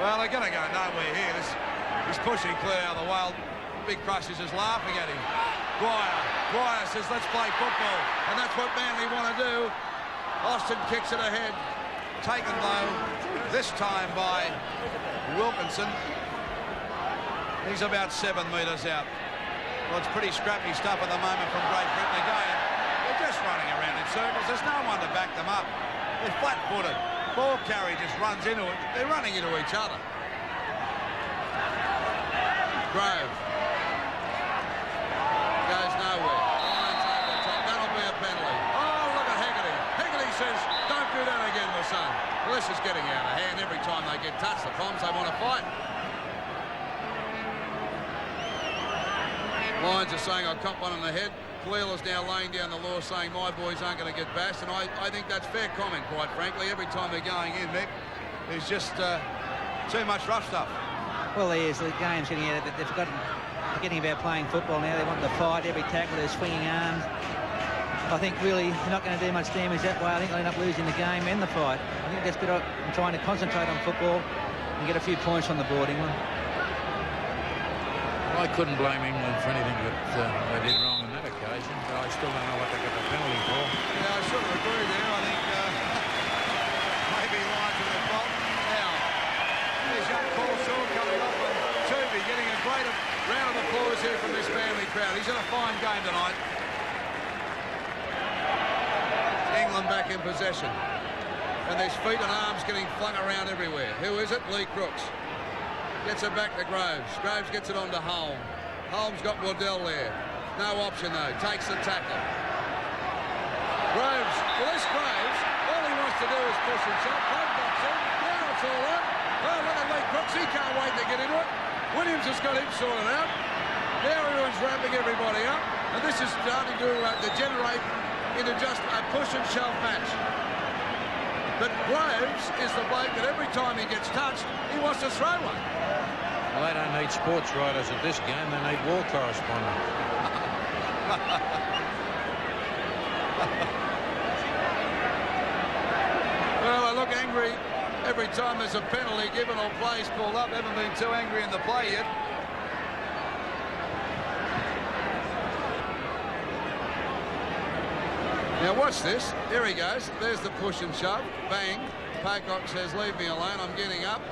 Well, they're going to go nowhere here. He's pushing Clear out of the way. Big Crushers is laughing at him. Dwyer says, let's play football. And that's what Manly want to do. Austin kicks it ahead. Taken, though, this time by Wilkinson. He's about 7 metres out. Well, it's pretty scrappy stuff at the moment from Great Britain again. They're just running around in circles. There's no one to back them up. They're flat-footed. Ball carry just runs into it. They're running into each other. Grove. Goes nowhere. Lines over the top. That'll be a penalty. Oh, look at Hegarty. Hegarty says, don't do that again, my son. Well, this is getting out of hand. Every time they get touched, the Poms, they want to fight. Lions are saying, I caught one on the head. Clear's now laying down the law saying my boys aren't going to get bashed, and I think that's fair comment, quite frankly. Every time they're going in, Mick, there's just too much rough stuff. Well, there's the game's getting out of it. They've forgetting about playing football now. They want to fight. Every tackle, they're swinging arms. I think really they're not going to do much damage that way. I think they'll end up losing the game and the fight. I think that's better than trying to concentrate on football and get a few points on the board, England. I couldn't blame England for anything that they did wrong on that occasion, but I still don't know what they got the penalty for. Yeah, I sort of agree there. I think maybe Lions are at fault. Now, there's young Paul Shaw coming up, and Tooby getting a great round of applause here from this family crowd. He's had a fine game tonight. England back in possession. And there's feet and arms getting flung around everywhere. Who is it? Lee Crooks. Gets it back to Groves. Groves gets it on to Holm. Holm's got Waddell there. No option, though. Takes the tackle. Groves. Well, this Groves, all he wants to do is push himself. Home boxing. Now it's all up. Oh, look at Lee Crooks. He can't wait to get into it. Williams has got him sorted out. Now everyone's wrapping everybody up. And this is starting to degenerate into just a push and shove match. But Groves is the bloke that every time he gets touched, he wants to throw one. Well, they don't need sports writers at this game. They need war correspondents. Well, they look angry every time there's a penalty given or plays pulled up. Haven't been too angry in the play yet. Now watch this. Here he goes. There's the push and shove. Bang. Paycock says, leave me alone. I'm getting up.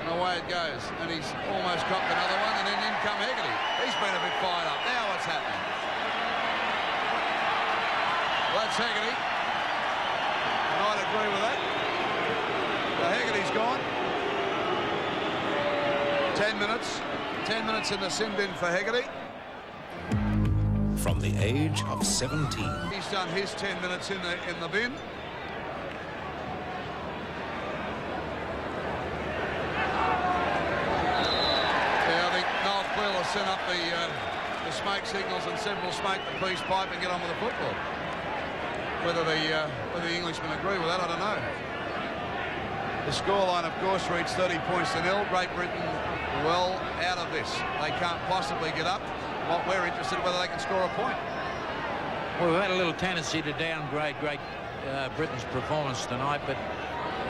And away it goes. And he's almost copped another one. And then in come Hegarty. He's been a bit fired up. Now what's happening? Well, that's Hegarty. And I'd agree with that. So Hegarty's gone. 10 minutes. 10 minutes in the sin bin for Hegarty. From the age of 17. He's done his 10 minutes in the bin. Yeah, I think Noel Clearler sent up the smoke signals and said we'll smoke the peace pipe and get on with the football. Whether the Englishmen agree with that, I don't know. The scoreline, of course, reads 30 points to 0. Great Britain well out of this. They can't possibly get up. What we're interested in whether they can score a point. Well, we've had a little tendency to downgrade Great Britain's performance tonight, but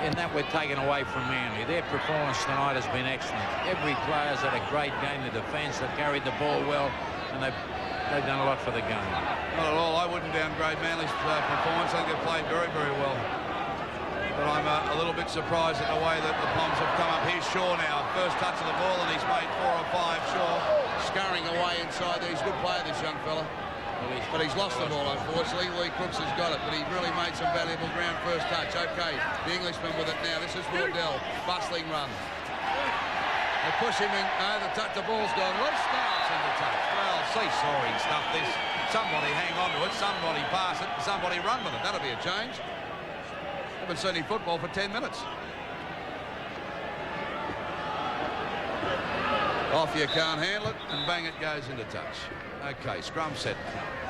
in that we're taken away from Manly. Their performance tonight has been excellent. Every player's had a great game. The defence, they've carried the ball well, and they've done a lot for the game. Not at all. I wouldn't downgrade Manly's performance. I think they've played very, very well. But I'm a little bit surprised at the way that the Poms have come up. Here's Shaw now. First touch of the ball, and he's made 4 or 5. Shaw scurrying away inside there. He's a good player, this young fella. But he's lost the ball, unfortunately. Lee Crooks has got it, but he really made some valuable ground first touch. OK, the Englishman with it now. This is Waddell. Bustling run. They push him in. No, the ball's gone loose. Now it's in the touch. Well, see, sorry stuff this. Somebody hang on to it. Somebody pass it. Somebody run with it. That'll be a change. Haven't seen any football for 10 minutes. Off you can't handle it, and bang, it goes into touch. OK, scrum set.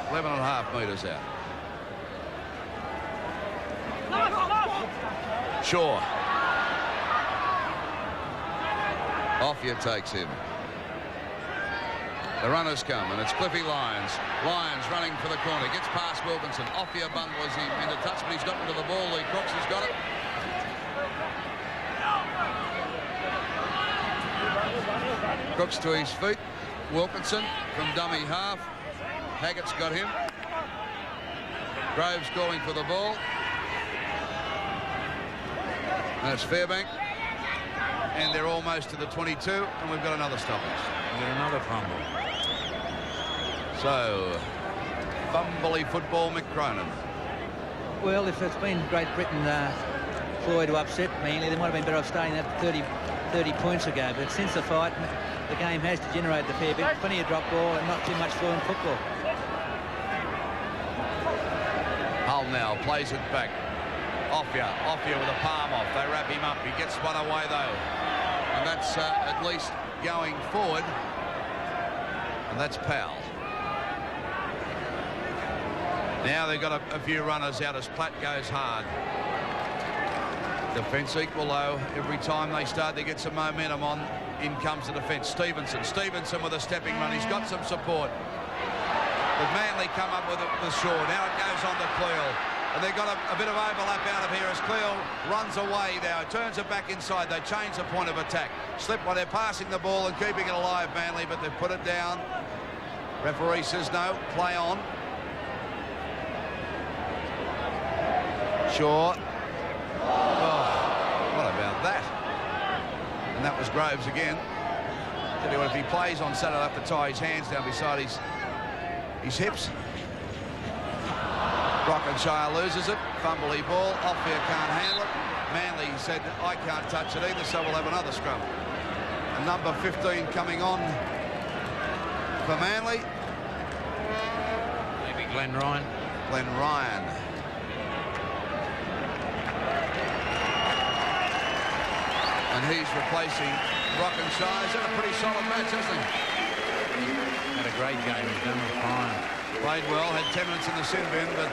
11.5 metres out. Shaw. Off you takes him. The runners come, and it's Cliffy Lyons. Lyons running for the corner. Gets past Wilkinson. Off you bundles him into touch, but he's got into the ball. Lee Crooks has got it. Crooks to his feet. Wilkinson from dummy half. Haggett's got him. Groves calling for the ball. That's Fairbank. And they're almost to the 22, and we've got another stoppage. We've got another fumble. So, fumbly football, Mick Cronin. Well, if it's been Great Britain, Floyd, to upset Manly, they might have been better off starting that 30 points ago. But since the fight, the game has degenerated a fair bit. Plenty of drop ball and not too much fluent football. Hull now plays it back. Offia with a palm off. They wrap him up. He gets one away, though. And that's at least going forward. And that's Powell. Now they've got a few runners out as Platt goes hard. Defence equal, though. Every time they start to get some momentum on, in comes the defence. Stevenson with a stepping run. He's got some support. But Manly come up with Shaw. Now it goes on to Cleal. And they've got a bit of overlap out of here as Cleal runs away now. Turns it back inside. They change the point of attack. Slip while they're passing the ball and keeping it alive, Manly, but they've put it down. Referee says no. Play on. Shaw. Oh, what about that? And that was Groves again. Tell you what, if he plays on Saturday, he'll have to tie his hands down beside his hips. Brockenshire loses it. Fumbly ball. Offia can't handle it. Manly said, I can't touch it either, so we'll have another scrum. And number 15 coming on for Manly. Maybe Glenn Ryan. Glenn Ryan. And he's replacing Brockenshire. He's had a pretty solid match, hasn't he? Had a great game. He's done fine. Played well, had 10 minutes in the sin bin, but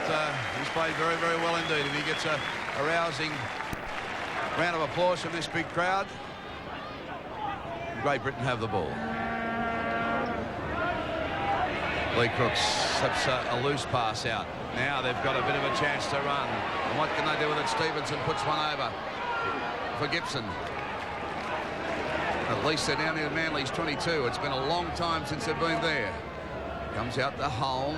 he's played very, very well indeed. And he gets a rousing round of applause from this big crowd. Great Britain have the ball. Lee Crooks slips a loose pass out. Now they've got a bit of a chance to run. And what can they do with it? Stevenson puts one over for Gibson. At least they're down near Manly's 22. It's been a long time since they've been there. Comes out to Holm,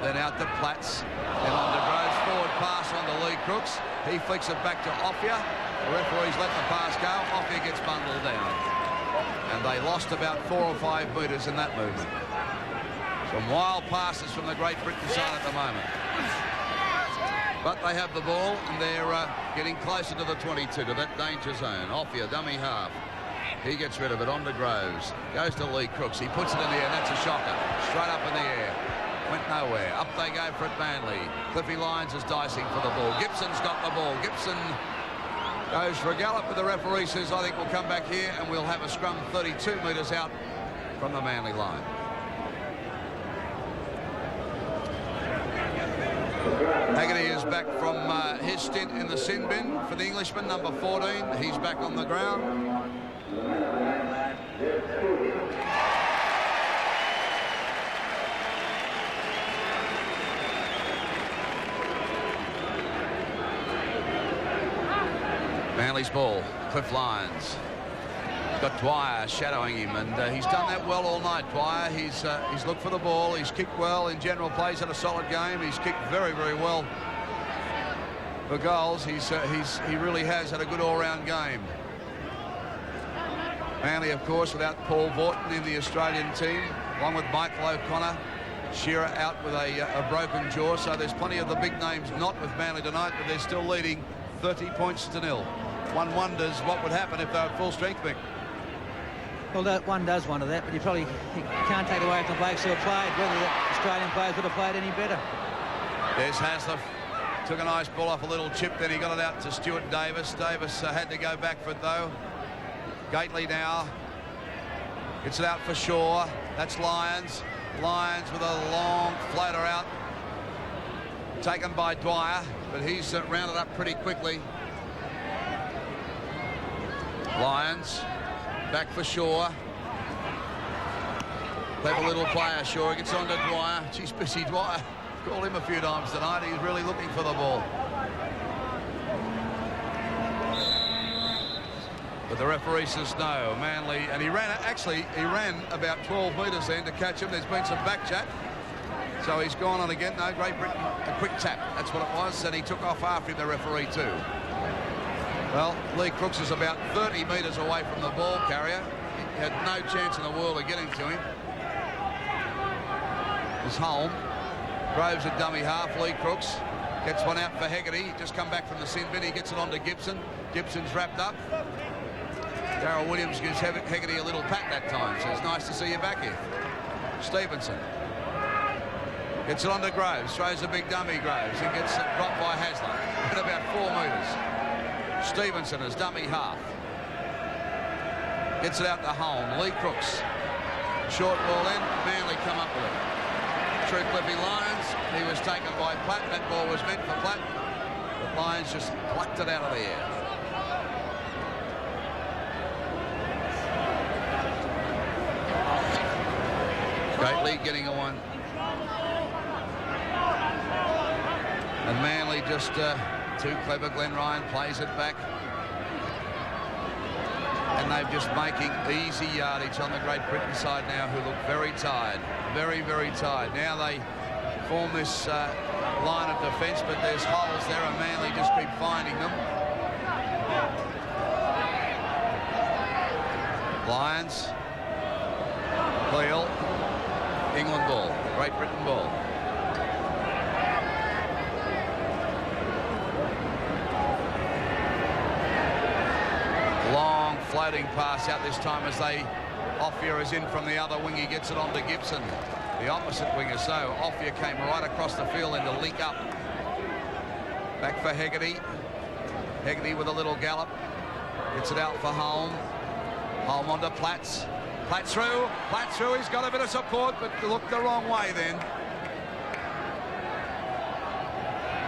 then out to Platts, then on to Groves. Forward pass on to Lee Crooks. He flicks it back to Offia. The referee's let the pass go. Offia gets bundled down. And they lost about 4 or 5 metres in that movement. Some wild passes from the Great Britain side at the moment. But they have the ball, and they're getting closer to the 22, to that danger zone. Offia, dummy half. He gets rid of it, on to Groves. Goes to Lee Crooks. He puts it in the air, and that's a shocker. Straight up in the air. Went nowhere. Up they go for it, Manly. Cliffy Lyons is dicing for the ball. Gibson's got the ball. Gibson goes for a gallop, but the referee says, I think we'll come back here, and we'll have a scrum 32 metres out from the Manly line. Haggerty is back from his stint in the sin bin for the Englishman, number 14. He's back on the ground. Manly's ball. Cliff Lyons. Got Dwyer shadowing him, and he's done that well all night. Dwyer, he's looked for the ball. He's kicked well. In general, plays at a solid game. He's kicked very, very well for goals. He really has had a good all-round game. Manly, of course, without Paul Vaughton in the Australian team, along with Michael O'Connor. Shearer out with a broken jaw, so there's plenty of the big names not with Manly tonight, but they're still leading 30 points to nil. One wonders what would happen if they were full strength, Mick. Well, that one does wonder that, but you can't take away from the blokes who have played, whether the Australian players would have played any better. There's Hasler. Took a nice ball off a little chip, then he got it out to Stuart Davis. Davis had to go back for it, though. Gately now gets it out for Shaw. That's Lyons. Lyons with a long floater out. Taken by Dwyer, but he's rounded up pretty quickly. Lyons back for Shaw. Clever little player, Shaw. Gets on to Dwyer. She's busy, Dwyer. Called him a few times tonight. He's really looking for the ball. But the referee says no. Manly, and he ran about 12 metres then to catch him. There's been some back chat. So he's gone on again. No, Great Britain, a quick tap. That's what it was. And he took off after him, the referee, too. Well, Lee Crooks is about 30 metres away from the ball carrier. He had no chance in the world of getting to him. is home. Groves a dummy half. Lee Crooks gets one out for Hegarty. Just come back from the sin bin. He gets it on to Gibson. Gibson's wrapped up. Darryl Williams gives Hegarty a little pat that time. So it's nice to see you back here. Stevenson gets it on to Groves. Throws a big dummy, Groves. He gets it dropped by Hasler. At about 4 metres. Stevenson is dummy half. Gets it out to Holm. Lee Crooks. Short ball in. Manly come up with it. Through Cliffy Lyons. He was taken by Platt. That ball was meant for Platt. But Lyons just plucked it out of the air. Gately getting a one. And Manly just too clever. Glenn Ryan plays it back. And they're just making easy yardage on the Great Britain side now, who look very tired. Very, very tired. Now they form this line of defence, but there's holes there, and Manly just keep finding them. Lions. Cleal. England ball. Great Britain ball. Long floating pass out this time as Offia is in from the other wing. He gets it on to Gibson, the opposite winger. So Offia came right across the field and to link up. Back for Hegarty. Hegarty with a little gallop. Gets it out for Holm. Holm on to Platts. Platt through. Platt through. He's got a bit of support, but looked the wrong way then.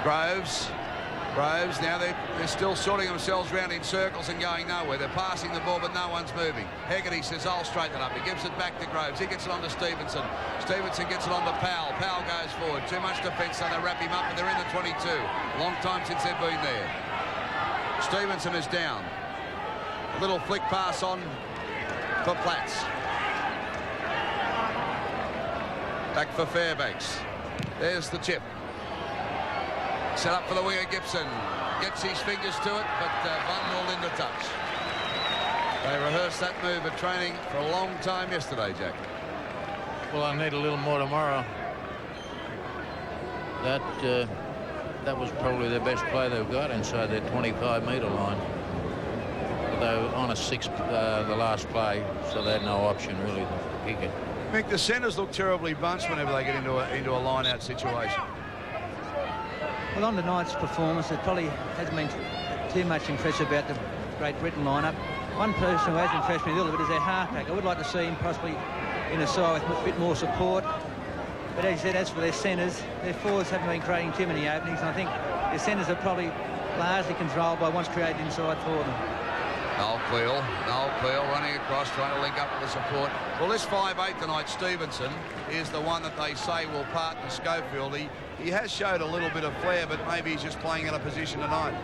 Groves. Groves, now they're still sorting themselves around in circles and going nowhere. They're passing the ball, but no one's moving. Hegarty says, I'll straighten it up. He gives it back to Groves. He gets it on to Stevenson. Stevenson gets it on to Powell. Powell goes forward. Too much defence, so they wrap him up, but they're in the 22. Long time since they've been there. Stevenson is down. A little flick pass on for Platts. Back for Fairbanks. There's the chip. Set up for the winger, Gibson. Gets his fingers to it, but bundled into touch. They rehearsed that move at training for a long time yesterday, Jack. Well, I need a little more tomorrow. That was probably their best play they've got inside their 25-metre line. But they were on a 6 the last play, so they had no option really to kick it. Mick, the centres look terribly bunched whenever they get into a line-out situation. Well, on tonight's performance, it probably hasn't been too much impressed about the Great Britain lineup. One person who has impressed me a little bit is their halfback. I would like to see him possibly in a side with a bit more support. But as you said, as for their centres, their forwards haven't been creating too many openings. And I think their centres are probably largely controlled by what's created inside for them. Noel Cleal running across, trying to link up with the support. Well, this 5'8" tonight, Stevenson, is the one that they say will partner Schofield. He has showed a little bit of flair, but maybe he's just playing out of position tonight.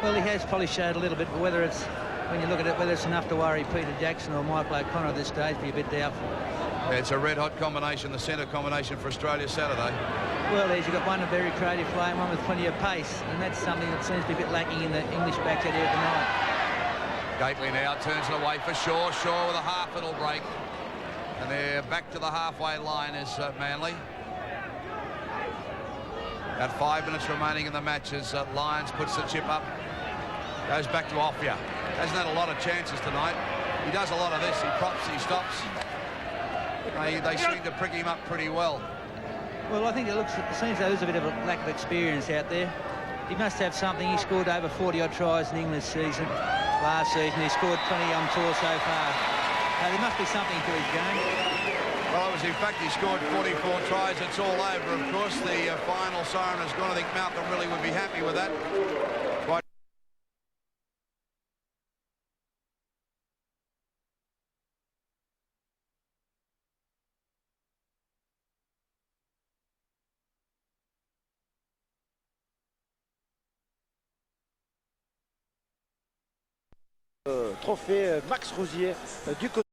Well, he has probably showed a little bit, but whether it's, when you look at it, whether it's enough to worry Peter Jackson or Michael O'Connor at this stage, be a bit doubtful. Yeah, it's a red-hot combination, the centre combination for Australia Saturday. Well, there's you've got one a very creative play and one with plenty of pace, and that's something that seems to be a bit lacking in the English backs out here tonight. Gately now turns it away for Shaw. Shaw with a half little break. And they're back to the halfway line is Manly. About 5 minutes remaining in the match as Lyons puts the chip up. Goes back to Offia. Hasn't had a lot of chances tonight. He does a lot of this. He props, he stops. They seem to prick him up pretty well. Well, I think it seems there's a bit of a lack of experience out there. He must have something. He scored over 40-odd tries in England season. Last season, he scored 20 on tour so far. There must be something to his game. Well, it was, in fact, he scored 44 tries. It's all over, of course. The final siren has gone. I think Malcolm really would be happy with that. Quite trophée Max Rousier du côté